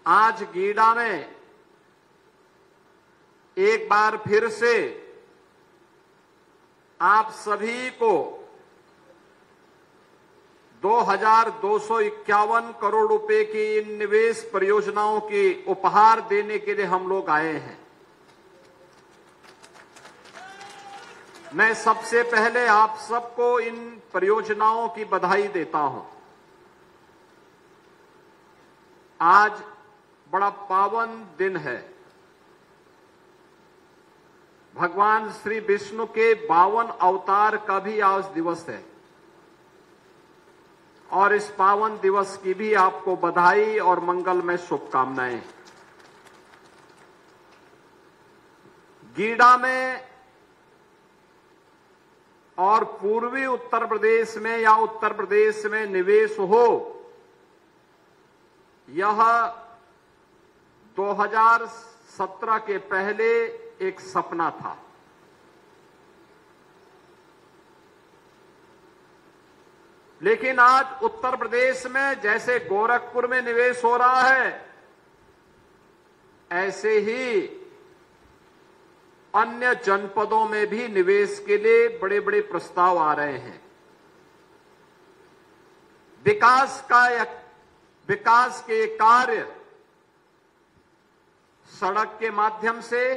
आज गीडा में एक बार फिर से आप सभी को 2251 करोड़ रुपए की इन निवेश परियोजनाओं की उपहार देने के लिए हम लोग आए हैं। मैं सबसे पहले आप सबको इन परियोजनाओं की बधाई देता हूं। आज बड़ा पावन दिन है। भगवान श्री विष्णु के 52 अवतार का भी आज दिवस है और इस पावन दिवस की भी आपको बधाई और मंगलमय शुभकामनाएं। गीडा में और पूर्वी उत्तर प्रदेश में या उत्तर प्रदेश में निवेश हो, यह 2017 के पहले एक सपना था। लेकिन आज उत्तर प्रदेश में जैसे गोरखपुर में निवेश हो रहा है, ऐसे ही अन्य जनपदों में भी निवेश के लिए बड़े बड़े प्रस्ताव आ रहे हैं। विकास के कार्य सड़क के माध्यम से,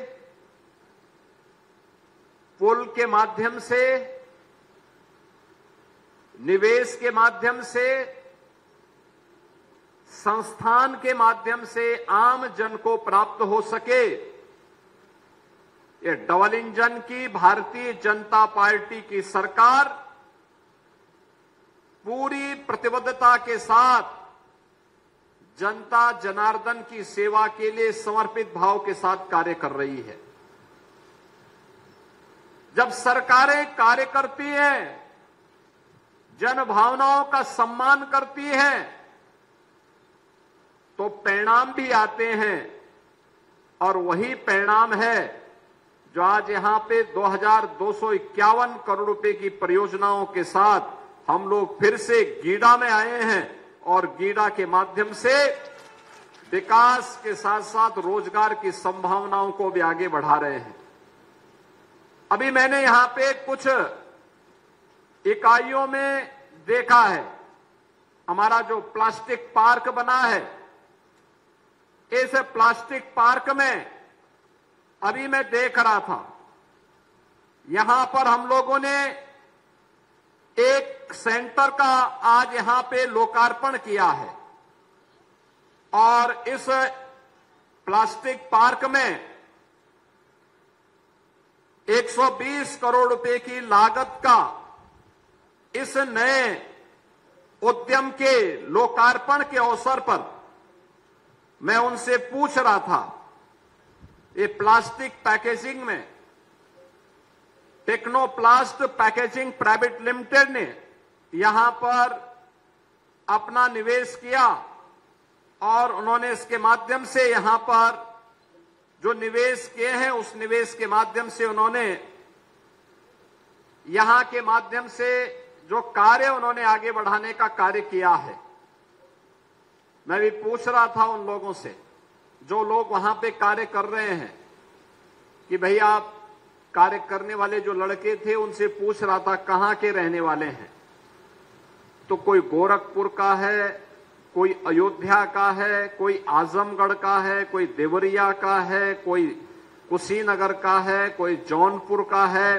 पुल के माध्यम से, निवेश के माध्यम से, संस्थान के माध्यम से आम जन को प्राप्त हो सके, ये डबल इंजन की भारतीय जनता पार्टी की सरकार पूरी प्रतिबद्धता के साथ जनता जनार्दन की सेवा के लिए समर्पित भाव के साथ कार्य कर रही है। जब सरकारें कार्य करती हैं, जन भावनाओं का सम्मान करती हैं, तो परिणाम भी आते हैं और वही परिणाम है जो आज यहां पे 2251 करोड़ रुपए की परियोजनाओं के साथ हम लोग फिर से गीडा में आए हैं और गीडा के माध्यम से विकास के साथ साथ रोजगार की संभावनाओं को भी आगे बढ़ा रहे हैं। अभी मैंने यहां पे कुछ इकाइयों में देखा है, हमारा जो प्लास्टिक पार्क बना है, इस प्लास्टिक पार्क में अभी मैं देख रहा था, यहां पर हम लोगों ने एक सेंटर का आज यहां पे लोकार्पण किया है और इस प्लास्टिक पार्क में 120 करोड़ रुपए की लागत का इस नए उद्यम के लोकार्पण के अवसर पर मैं उनसे पूछ रहा था, ये प्लास्टिक पैकेजिंग में टेक्नोप्लास्ट पैकेजिंग प्राइवेट लिमिटेड ने यहां पर अपना निवेश किया और उन्होंने इसके माध्यम से यहां पर जो निवेश किए हैं, उस निवेश के माध्यम से उन्होंने यहां के माध्यम से जो कार्य उन्होंने आगे बढ़ाने का कार्य किया है। मैं भी पूछ रहा था उन लोगों से, जो लोग वहां पे कार्य कर रहे हैं, कि भैया आप कार्य करने वाले जो लड़के थे उनसे पूछ रहा था कहां के रहने वाले हैं, तो कोई गोरखपुर का है, कोई अयोध्या का है, कोई आजमगढ़ का है, कोई देवरिया का है, कोई कुशीनगर का है, कोई जौनपुर का है।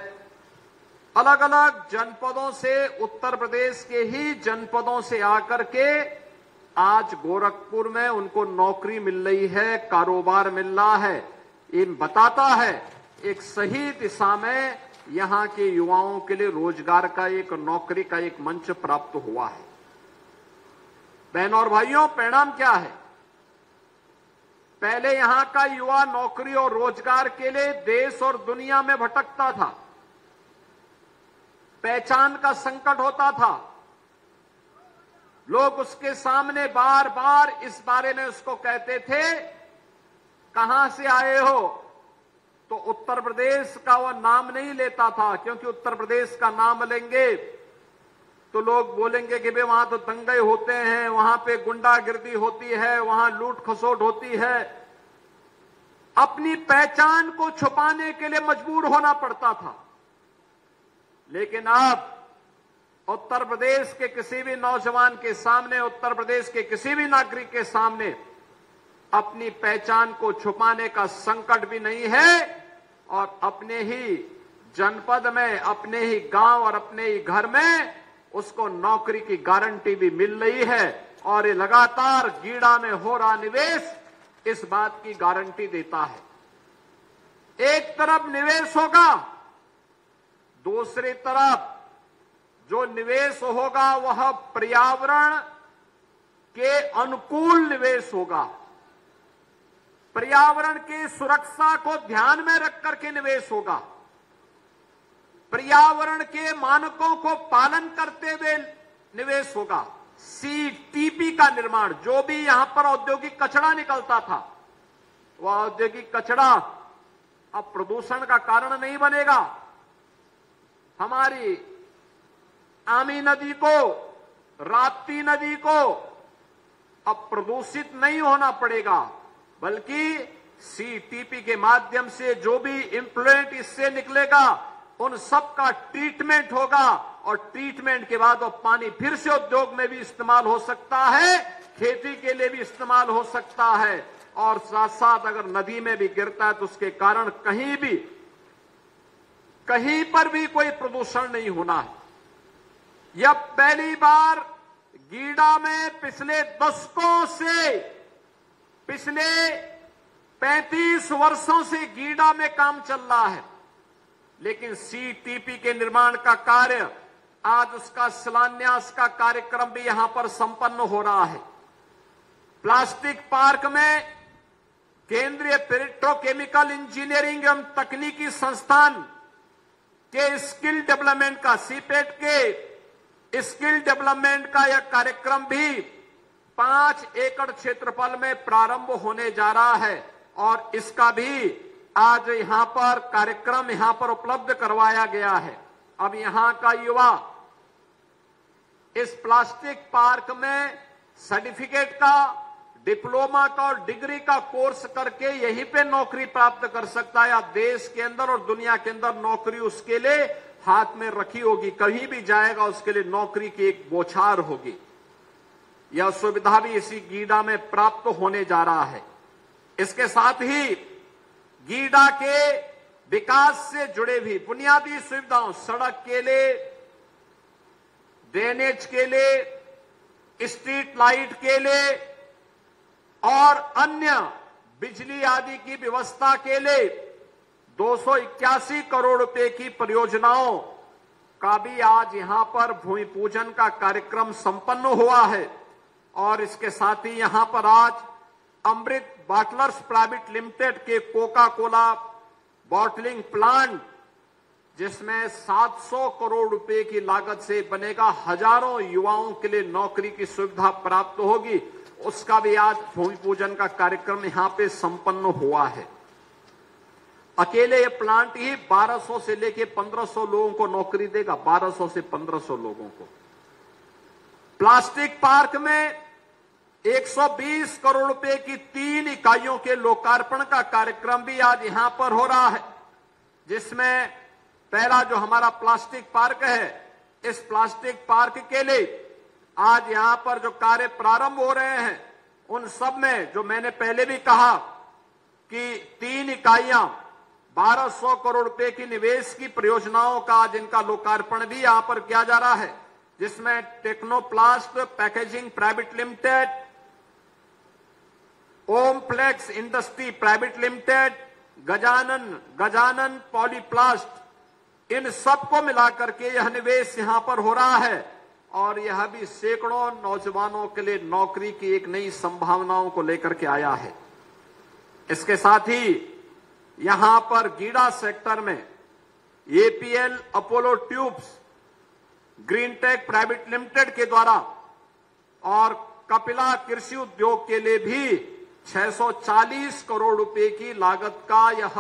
अलग अलग जनपदों से, उत्तर प्रदेश के ही जनपदों से आकर के आज गोरखपुर में उनको नौकरी मिल रही है, कारोबार मिल रहा है। ये बताता है एक सही दिशा में यहां के युवाओं के लिए रोजगार का, एक नौकरी का एक मंच प्राप्त हुआ है। बहनों और भाइयों, परिणाम क्या है? पहले यहां का युवा नौकरी और रोजगार के लिए देश और दुनिया में भटकता था, पहचान का संकट होता था, लोग उसके सामने बार बार इस बारे में उसको कहते थे कहां से आए हो, तो उत्तर प्रदेश का वह नाम नहीं लेता था, क्योंकि उत्तर प्रदेश का नाम लेंगे तो लोग बोलेंगे कि भाई वहां तो दंगे होते हैं, वहां पे गुंडागिर्दी होती है, वहां लूट खसोट होती है। अपनी पहचान को छुपाने के लिए मजबूर होना पड़ता था। लेकिन अब उत्तर प्रदेश के किसी भी नौजवान के सामने, उत्तर प्रदेश के किसी भी नागरिक के सामने अपनी पहचान को छुपाने का संकट भी नहीं है और अपने ही जनपद में, अपने ही गांव और अपने ही घर में उसको नौकरी की गारंटी भी मिल रही है। और ये लगातार गीडा में हो रहा निवेश इस बात की गारंटी देता है। एक तरफ निवेश होगा, दूसरी तरफ जो निवेश होगा वह पर्यावरण के अनुकूल निवेश होगा। पर्यावरण की सुरक्षा को ध्यान में रख करके निवेश होगा। पर्यावरण के मानकों को पालन करते हुए निवेश होगा। सीटीपी का निर्माण, जो भी यहां पर औद्योगिक कचरा निकलता था, वह औद्योगिक कचरा अब प्रदूषण का कारण नहीं बनेगा। हमारी आमी नदी को, राप्ती नदी को अब प्रदूषित नहीं होना पड़ेगा, बल्कि सीटीपी के माध्यम से जो भी इम्प्लुएंट इससे निकलेगा उन सब का ट्रीटमेंट होगा और ट्रीटमेंट के बाद वो पानी फिर से उद्योग में भी इस्तेमाल हो सकता है, खेती के लिए भी इस्तेमाल हो सकता है और साथ साथ अगर नदी में भी गिरता है तो उसके कारण कहीं पर भी कोई प्रदूषण नहीं होना है। यह पहली बार गीडा में पिछले दशकों से, पिछले 35 वर्षों से गीडा में काम चल रहा है, लेकिन सीटीपी के निर्माण का कार्य, आज उसका शिलान्यास का कार्यक्रम भी यहां पर संपन्न हो रहा है। प्लास्टिक पार्क में केंद्रीय पेट्रोकेमिकल इंजीनियरिंग एवं तकनीकी संस्थान के स्किल डेवलपमेंट का, सीपेट के स्किल डेवलपमेंट का यह कार्यक्रम भी 5 एकड़ क्षेत्रफल में प्रारंभ होने जा रहा है और इसका भी आज यहां पर कार्यक्रम यहां पर उपलब्ध करवाया गया है। अब यहां का युवा इस प्लास्टिक पार्क में सर्टिफिकेट का, डिप्लोमा का और डिग्री का कोर्स करके यहीं पे नौकरी प्राप्त कर सकता है। या देश के अंदर और दुनिया के अंदर नौकरी उसके लिए हाथ में रखी होगी, कहीं भी जाएगा उसके लिए नौकरी की एक बौछार होगी। यह सुविधा भी इसी गीडा में प्राप्त होने जा रहा है। इसके साथ ही गीडा के विकास से जुड़े भी बुनियादी सुविधाओं, सड़क के लिए, ड्रेनेज के लिए, स्ट्रीट लाइट के लिए और अन्य बिजली आदि की व्यवस्था के लिए 281 करोड़ रुपए की परियोजनाओं का भी आज यहां पर भूमि पूजन का कार्यक्रम संपन्न हुआ है। और इसके साथ ही यहां पर आज अमृत बॉटलर्स प्राइवेट लिमिटेड के कोका कोला बॉटलिंग प्लांट, जिसमें 700 करोड़ रुपए की लागत से बनेगा, हजारों युवाओं के लिए नौकरी की सुविधा प्राप्त होगी, उसका भी आज भूमि पूजन का कार्यक्रम यहां पे संपन्न हुआ है। अकेले ये प्लांट ही 1200 से लेके 1500 लोगों को नौकरी देगा, 1200 से 1500 लोगों को। प्लास्टिक पार्क में 120 करोड़ रुपए की 3 इकाइयों के लोकार्पण का कार्यक्रम भी आज यहां पर हो रहा है, जिसमें पहला जो हमारा प्लास्टिक पार्क है, इस प्लास्टिक पार्क के लिए आज यहां पर जो कार्य प्रारंभ हो रहे हैं उन सब में जो मैंने पहले भी कहा कि 3 इकाइयां 1200 करोड़ रुपए की निवेश की परियोजनाओं का आज इनका लोकार्पण भी यहां पर किया जा रहा है, जिसमें Technoplast Packaging Private Limited, Omflex Industry Private Limited, Gajanan Polyplast, इन सबको मिलाकर के यह निवेश यहां पर हो रहा है और यह भी सैकड़ों नौजवानों के लिए नौकरी की एक नई संभावनाओं को लेकर के आया है। इसके साथ ही यहां पर गीडा सेक्टर में APL Apollo tubes, Greentech private limited के द्वारा और कपिला कृषि उद्योग के लिए भी 640 करोड़ रुपए की लागत का यह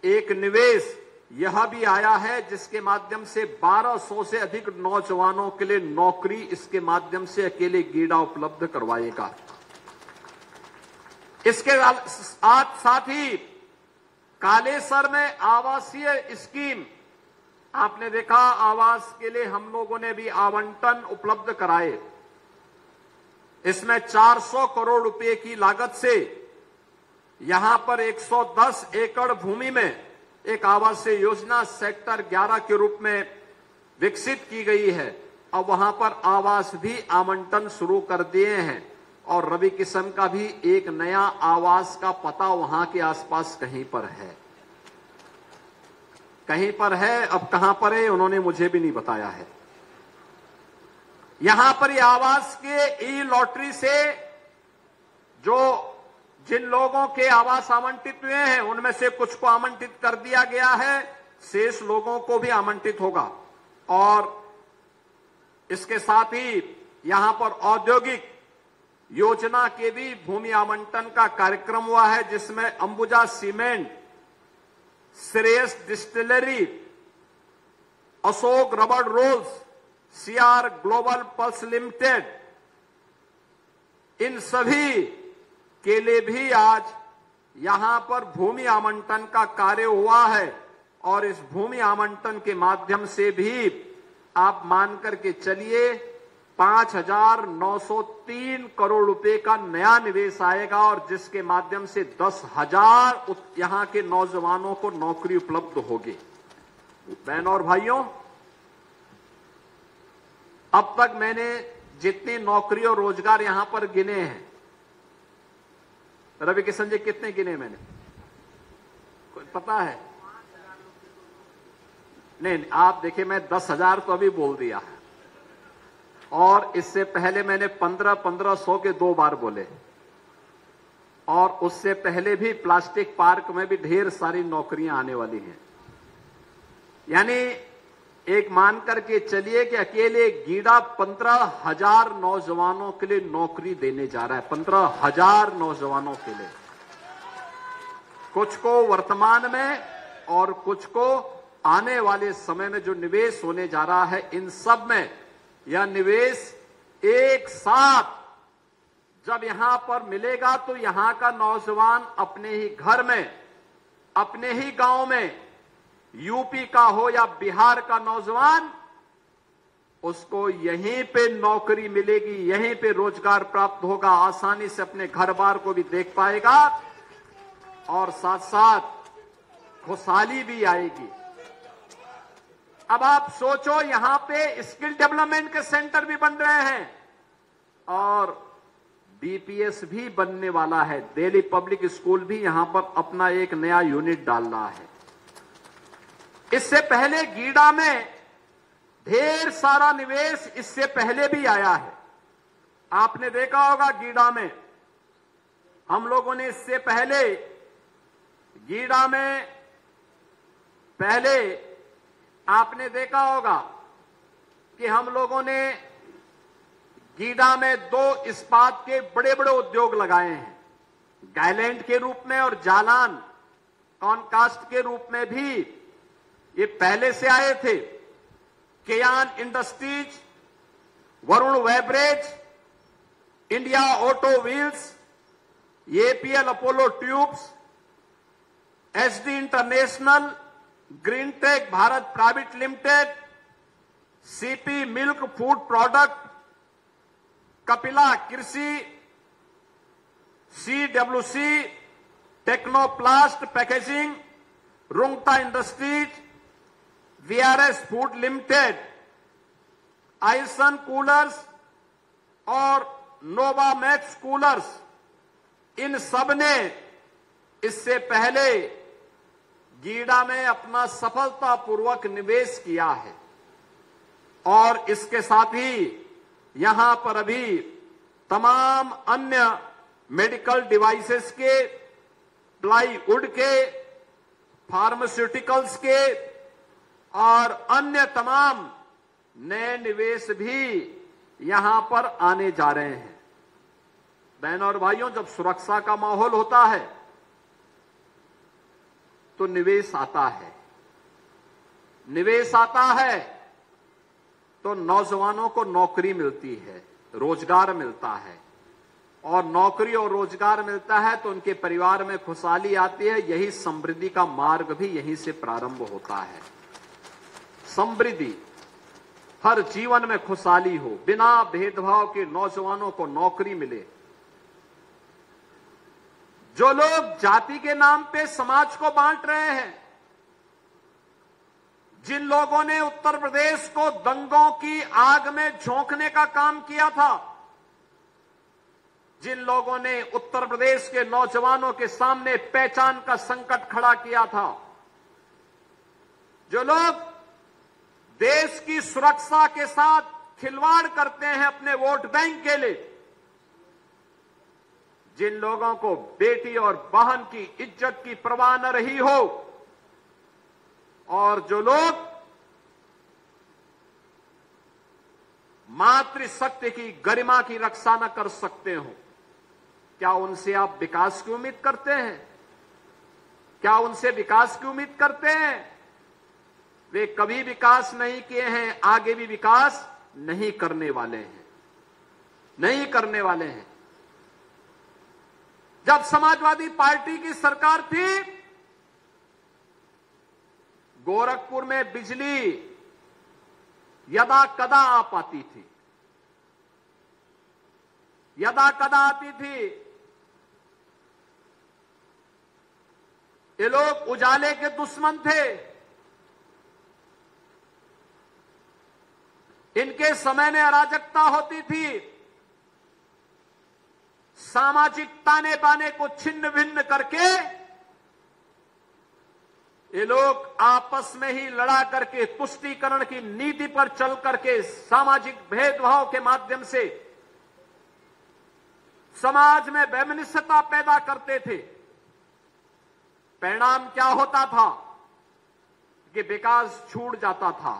एक निवेश यह भी आया है जिसके माध्यम से 1200 से अधिक नौजवानों के लिए नौकरी इसके माध्यम से अकेले गीडा उपलब्ध करवाएगा। इसके साथ ही कालेसर में आवासीय स्कीम, आपने देखा आवास के लिए हम लोगों ने भी आवंटन उपलब्ध कराए। इसमें 400 करोड़ रुपए की लागत से यहां पर 110 एकड़ भूमि में एक आवासीय योजना सेक्टर 11 के रूप में विकसित की गई है और वहां पर आवास भी आवंटन शुरू कर दिए हैं और रवि किशन का भी एक नया आवास का पता वहां के आसपास कहीं पर है, अब कहां पर है उन्होंने मुझे भी नहीं बताया है। यहां पर यह आवास के ई लॉटरी से जिन लोगों के आवास आवंटित हुए हैं उनमें से कुछ को आवंटित कर दिया गया है, शेष लोगों को भी आवंटित होगा। और इसके साथ ही यहां पर औद्योगिक योजना के भी भूमि आवंटन का कार्यक्रम हुआ है, जिसमें Ambuja Cement, Shreyas Distillery, Ashok Rubber Rolls, CR Global Pulse Limited, इन सभी के लिए भी आज यहां पर भूमि आवंटन का कार्य हुआ है। और इस भूमि आवंटन के माध्यम से भी आप मान करके चलिए 5,903 करोड़ रुपए का नया निवेश आएगा और जिसके माध्यम से 10,000 यहां के नौजवानों को नौकरी उपलब्ध होगी। बहन और भाइयों, अब तक मैंने जितनी नौकरी और रोजगार यहां पर गिने हैं, रवि किशन जी कितने गिने मैंने, कोई पता है? नहीं, आप देखिए मैं 10,000 तो अभी बोल दिया है और इससे पहले मैंने 1500 के 2 बार बोले और उससे पहले भी प्लास्टिक पार्क में भी ढेर सारी नौकरियां आने वाली हैं। यानी एक मान करके चलिए कि अकेले गीडा 15,000 नौजवानों के लिए नौकरी देने जा रहा है, 15,000 नौजवानों के लिए, कुछ को वर्तमान में और कुछ को आने वाले समय में जो निवेश होने जा रहा है, इन सब में यह निवेश एक साथ जब यहां पर मिलेगा तो यहां का नौजवान अपने ही घर में, अपने ही गांव में, यूपी का हो या बिहार का नौजवान, उसको यहीं पे नौकरी मिलेगी, यहीं पे रोजगार प्राप्त होगा, आसानी से अपने घर बार को भी देख पाएगा और साथ साथ खुशहाली भी आएगी। अब आप सोचो, यहां पे स्किल डेवलपमेंट के सेंटर भी बन रहे हैं और बीपीएस भी बनने वाला है। दिल्ली पब्लिक स्कूल भी यहां पर अपना एक नया यूनिट डाल रहा है। इससे पहले गीडा में ढेर सारा निवेश इससे पहले भी आया है। आपने देखा होगा गीडा में हम लोगों ने इससे पहले गीडा में पहले आपने देखा होगा कि हम लोगों ने गीडा में 2 इस्पात के बड़े बड़े उद्योग लगाए हैं, गायलैंड के रूप में और जालान कॉनकास्ट के रूप में भी ये पहले से आए थे। Kayan Industries, Varun Beverages, India Auto Wheels, APL Apollo Tubes, SD International, Green Tech Bharat Private Limited, CP Milk Food Product, Kapila Krishi, CWC, Technoplast Packaging, Rungta Industries, VRS Food Limited, आइसन कूलर्स और नोवामैक्स कूलर्स, इन सब ने इससे पहले गीडा में अपना सफलतापूर्वक निवेश किया है। और इसके साथ ही यहां पर अभी तमाम अन्य मेडिकल डिवाइसेस के, प्लाईवुड के, फार्मास्यूटिकल्स के और अन्य तमाम नए निवेश भी यहां पर आने जा रहे हैं। बहनों और भाइयों, जब सुरक्षा का माहौल होता है तो निवेश आता है। निवेश आता है तो नौजवानों को नौकरी मिलती है, रोजगार मिलता है, और नौकरी और रोजगार मिलता है तो उनके परिवार में खुशहाली आती है। यही समृद्धि का मार्ग भी यहीं से प्रारंभ होता है। समृद्धि, हर जीवन में खुशहाली हो, बिना भेदभाव के नौजवानों को नौकरी मिले। जो लोग जाति के नाम पे समाज को बांट रहे हैं, जिन लोगों ने उत्तर प्रदेश को दंगों की आग में झोंकने का काम किया था, जिन लोगों ने उत्तर प्रदेश के नौजवानों के सामने पहचान का संकट खड़ा किया था, जो लोग देश की सुरक्षा के साथ खिलवाड़ करते हैं अपने वोट बैंक के लिए, जिन लोगों को बेटी और बहन की इज्जत की परवाह न रही हो, और जो लोग मातृशक्ति की गरिमा की रक्षा न कर सकते हो, क्या उनसे आप विकास की उम्मीद करते हैं? क्या उनसे विकास की उम्मीद करते हैं? वे कभी विकास नहीं किए हैं, आगे भी विकास नहीं करने वाले हैं, नहीं करने वाले हैं। जब समाजवादी पार्टी की सरकार थी, गोरखपुर में बिजली यदा कदा आ पाती थी, यदा कदा आती थी। ये लोग उजाले के दुश्मन थे। इनके समय में अराजकता होती थी, सामाजिक ताने बाने को छिन्न भिन्न करके ये लोग आपस में ही लड़ा करके, तुष्टीकरण की नीति पर चल करके, सामाजिक भेदभाव के माध्यम से समाज में वैमनस्यता पैदा करते थे। परिणाम क्या होता था कि विकास छूट जाता था,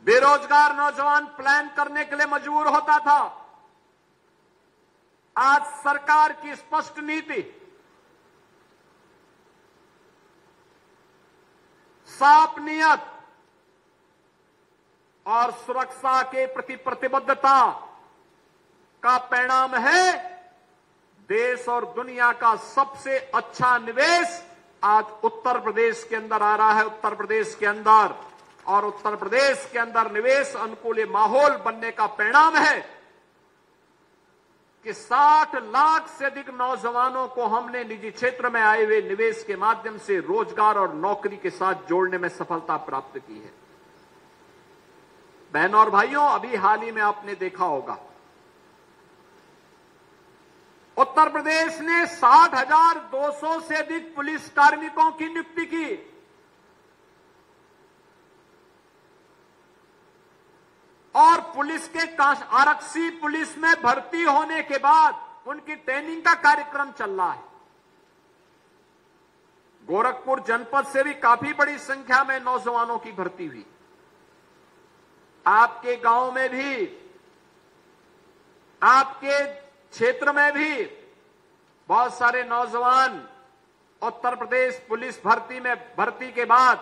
बेरोजगार नौजवान प्लान करने के लिए मजबूर होता था। आज सरकार की स्पष्ट नीति, साफ नियत और सुरक्षा के प्रति प्रतिबद्धता का परिणाम है देश और दुनिया का सबसे अच्छा निवेश आज उत्तर प्रदेश के अंदर आ रहा है। उत्तर प्रदेश के अंदर, और उत्तर प्रदेश के अंदर निवेश अनुकूल माहौल बनने का परिणाम है कि 60 लाख से अधिक नौजवानों को हमने निजी क्षेत्र में आए हुए निवेश के माध्यम से रोजगार और नौकरी के साथ जोड़ने में सफलता प्राप्त की है। बहनों और भाइयों, अभी हाल ही में आपने देखा होगा, उत्तर प्रदेश ने 60,200 से अधिक पुलिस कार्मिकों की नियुक्ति की। और पुलिस के आरक्षी पुलिस में भर्ती होने के बाद उनकी ट्रेनिंग का कार्यक्रम चल रहा है। गोरखपुर जनपद से भी काफी बड़ी संख्या में नौजवानों की भर्ती हुई। आपके गांव में भी, आपके क्षेत्र में भी बहुत सारे नौजवान उत्तर प्रदेश पुलिस भर्ती के बाद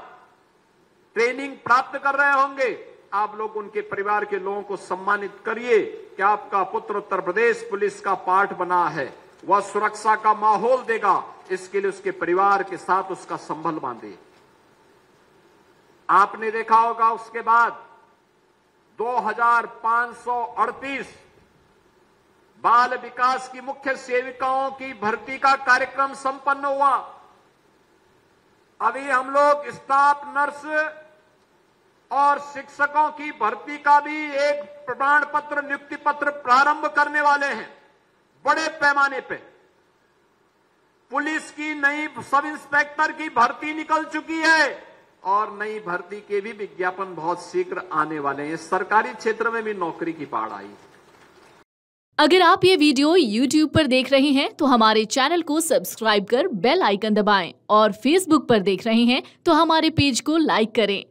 ट्रेनिंग प्राप्त कर रहे होंगे। आप लोग उनके परिवार के लोगों को सम्मानित करिए कि आपका पुत्र उत्तर प्रदेश पुलिस का पार्ट बना है, वह सुरक्षा का माहौल देगा, इसके लिए उसके परिवार के साथ उसका संबंध बांधे। आपने देखा होगा उसके बाद 2538 बाल विकास की मुख्य सेविकाओं की भर्ती का कार्यक्रम संपन्न हुआ। अभी हम लोग स्टाफ नर्स और शिक्षकों की भर्ती का भी एक प्रमाण पत्र, नियुक्ति पत्र प्रारंभ करने वाले हैं बड़े पैमाने पे। पुलिस की नई सब इंस्पेक्टर की भर्ती निकल चुकी है और नई भर्ती के भी विज्ञापन बहुत शीघ्र आने वाले हैं। सरकारी क्षेत्र में भी नौकरी की बाढ़ आई। अगर आप ये वीडियो YouTube पर देख रहे हैं तो हमारे चैनल को सब्सक्राइब कर बेल आइकन दबाएं, और Facebook पर देख रहे हैं तो हमारे पेज को लाइक करें।